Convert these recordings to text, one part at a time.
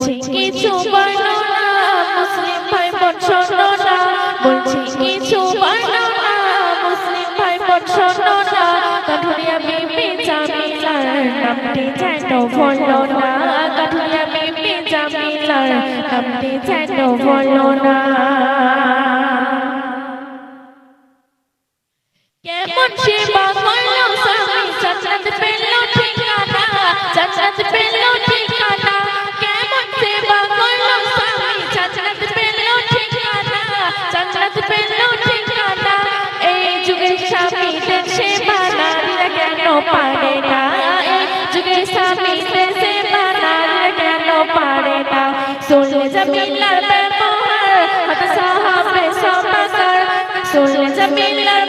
বলছি কিছু বর্ণনা মুসলিম ভাই বোন শোনো না বলছি কিছু বর্ণনা মুসলিম ভাই বোন শোনো না কাঠুরিয়া বিবি জামিলার নামটি যেন ভুলো না কাঠুরিয়া বিবি জামিলার নামটি যেন ভুলো না কেমন সেবা করলো স্বামী জান্নাত পেল ঠিকানা জান্নাত পেল ঠিকানা কেমন সেবা করলো স্বামী জান্নাত পেল ঠিকানা জান্নাত পেল ঠিকানা এই যুগের স্বামীদের সেবা নারীরা কেন পারে না এই যুগের স্বামীদের সেবা নারীরা কেন পারে না শুনলে জামিলার ব্যবহার হত সাহাবে সবাকার শুনলে জামিলার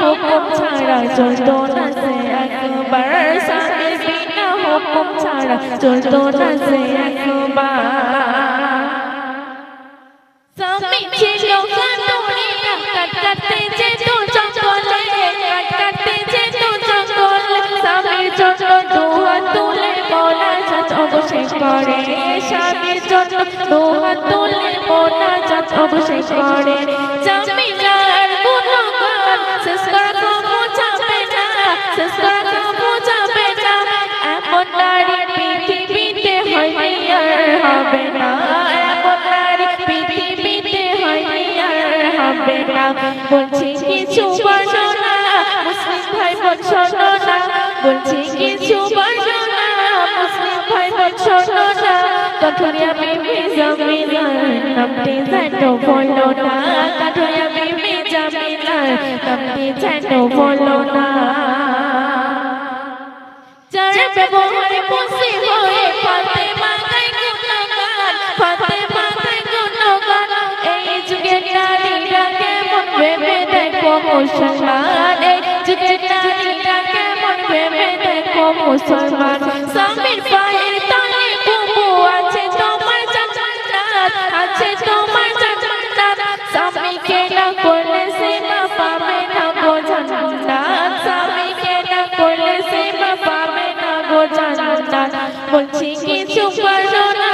হুকুম ছাড়া চলতো না সে একবার স্বামীর বিনা হুকুম ছাড়া চলতো না সে একবার স্বামী ছিল কাঠুরিয়া কাটতে যেত জঙ্গলে কাটতে যেত জঙ্গলে স্বামীর জন্য দুহাত তুলে মোনাজাত অবশেষ করে স্বামীর জন্য দুহাত তুলে মোনাজাত অবশেষ করে জামিলার গুণগান শেষ করা বোঝাবে না শেষ করা বোঝাবে না এমন নারী পৃথিবীতে হয় আর হবে না এমন নারী পৃথিবীতে হয় আর হবে না বলছি কিছু বর্ণনা মুসলিম ভাই বোন শোনো না বলছি কিছু বর্ণনা মুসলিম ভাই বোন শোনো না কাঠুরিয়া বিবি জামিলার নামটি যেন ভুলো না কাঠুরিয়া বিবি জামিলার নামটি যেন ভুলো না যার ব্যবহারে খুশি হয়ে ফাতেমা গায় গুণগান ফাতেমা গায় গুণগান এই যুগের নারীরা কেমন ভেবে দেখো মুসলমান এই যুগের নারীরা কেমন ভেবে দেখো মুসলমান স্বামীর পায়ের তলে কুবু আছে তোমার জান্নাত আছে তোমার জান্নাত স্বামীকে না করলে সেবা পাবে না গো জান্নাত স্বামীকে না করলে সেবা পাবে না গো জান্নাত বলছি কিছু বর্ণনা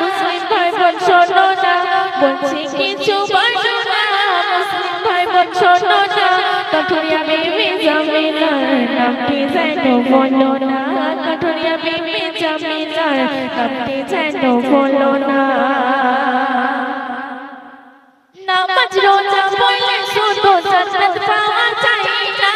মুসলিম ভাই বোন শোনো না বলছি কিছু বর্ণনা মুসলিম ভাই বোন শোনো না কাঠুরিয়া বিবি জামিলার নামটি যেন ভুলো না কাঠুরিয়া বিবি জামিলার নামটি যেন ভুলো না নামাজ রোজা পড়লে শুধু জান্নাত পাওয়া যায় না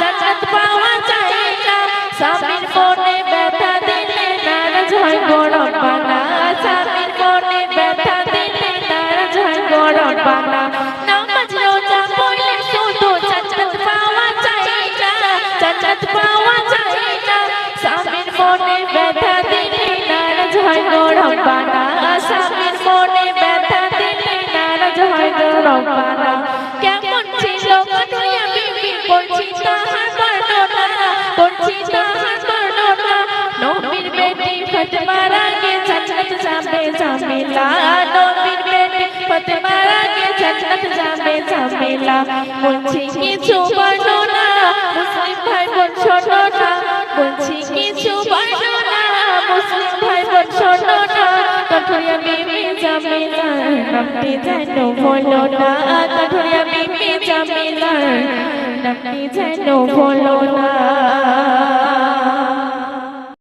জান্নাত পাওয়া যায় না স্বামীর মনে ব্যথা দিলে নারাজ হয় গো রব্বানা স্বামীর মনে ব্যথা দিলে নারাজ হয় গো রব্বানা নামাজ রোজা পড়লে শুধু জান্নাত পাওয়া যায় না জান্নাত পাওয়া যায় না স্বামীর মনে ব্যথা দিলে নারাজ হয় গো রব্বানা স্বামীর মনে ব্যথা দিলে নারাজ হয় গো রব্বানা কেমন ছিল কাঠুরিয়া বিবি বলছি তাহার বর্ণনা বলছি তাহার বর্ণনা নবীর বেটি ফাতেমার আগে জান্নাত যাবে জামিলা নবীর বেটি ফাতেমার আগে জান্নাত যাবে জামিলা বলছি কিছু বর্ণনা মুসলিম ভাই বোন শোনো না বলছি কিছু বর্ণনা মুসলিম ভাই বোন শোনো না কাঠুরিয়া বিবি জামিলার নামটি যেন ভুলো না কাঠুরিয়া বিবি জামিলার নামটি যেন ভুলো না